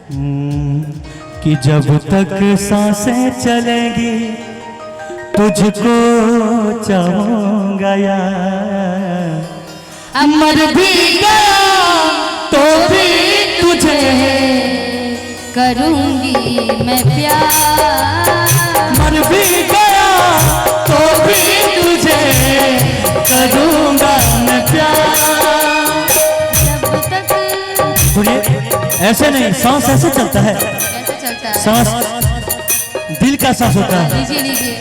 कि जब तक सांसें चलेंगी तुझको चाहूंगा यार, मर भी गया तो भी तुझे करूंगी मैं प्यार। मर भी गया तो भी तुझे करूंगा मैं प्यार। जब तक सुनिए, ऐसे नहीं, सांस ऐसे चलता है। कैसे चलता है? सांस दिल का सांस होता है। लीजिए लीजिए।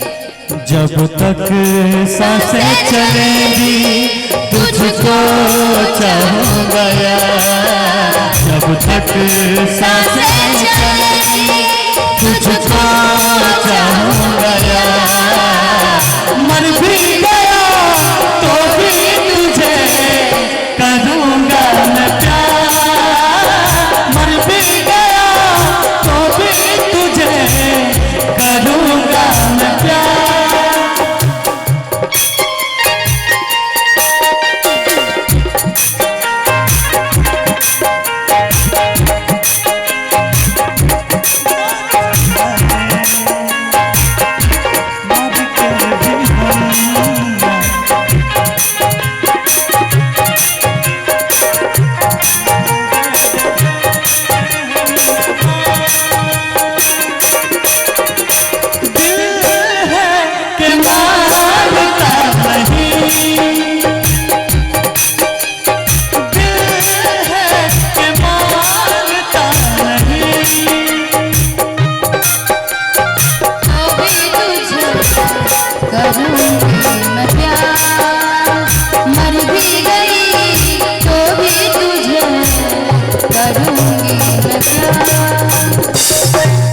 जब तक सांसें चलेंगी तुझको चाहूंगा यार, जब तक सांसें चलेंगी तुझको चाहूंगा यार, मर भी गया तो भी तुझे करूंगा मैं प्यार। मर भी गया तो भी तुझे करूंगा मैं प्यार।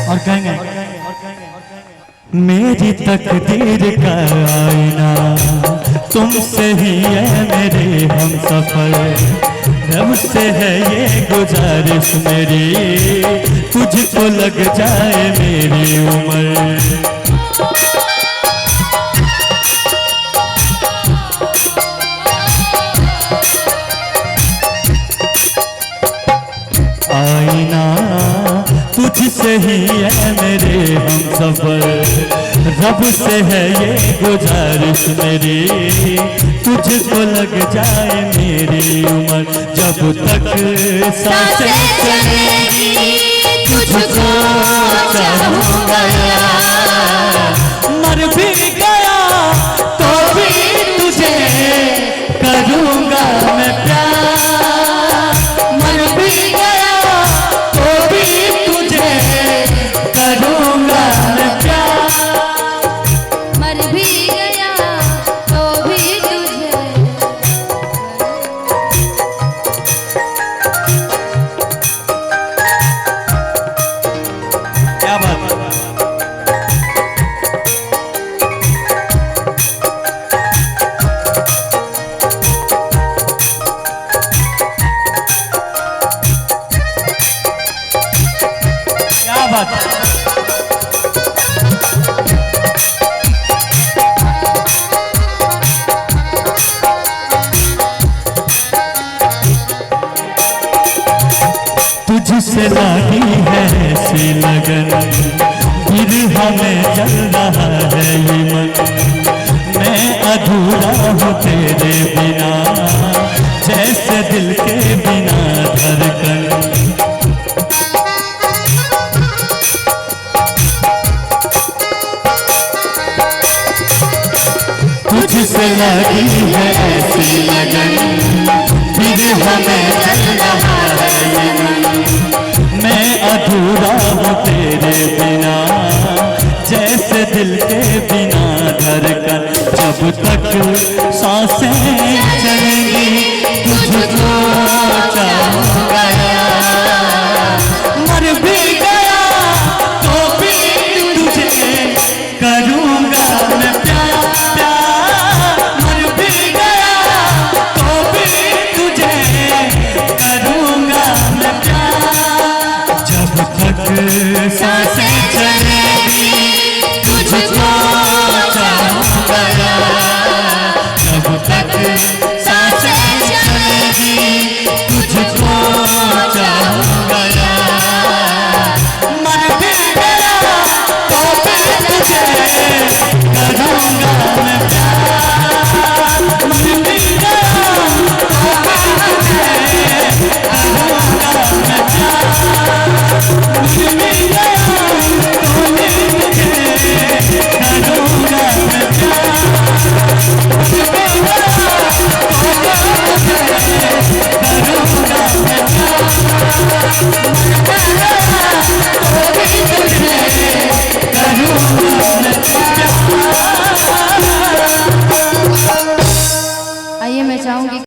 और कहेंगे मेरी तकदीर का आईना तुमसे ही है मेरे हम सफर, रब से है ये गुजारिश मेरी, तुझको लग जाए मेरी उम्र। आईना तुझसे ही है मेरे हम सफर, रब से है ये गुजारिश मेरी, तुझको लग जाए मेरी उम्र। जब तक सांसें चलेंगी तुझको चाहूंगा यार, मर भी गया तो भी तुझे करूंगा मैं प्यार। मर भी गया तो भी तुझे करूंगा मैं प्यार। मर भी गया तो भी तुझे। क्या बात है? क्या बात है? तुझसे लागी है ऐसी लगन, बिरहा में जल रहा है ये मन, मैं अधूरा हूँ तेरे बिना, जैसे दिल के बिना धड़कन। तुझसे लगी है ऐसी लगन, बिरहा में जल रहा है ये मन, मैं अधूरा हूँ तेरे बिना, जैसे दिल के बिना धड़कन। जब तक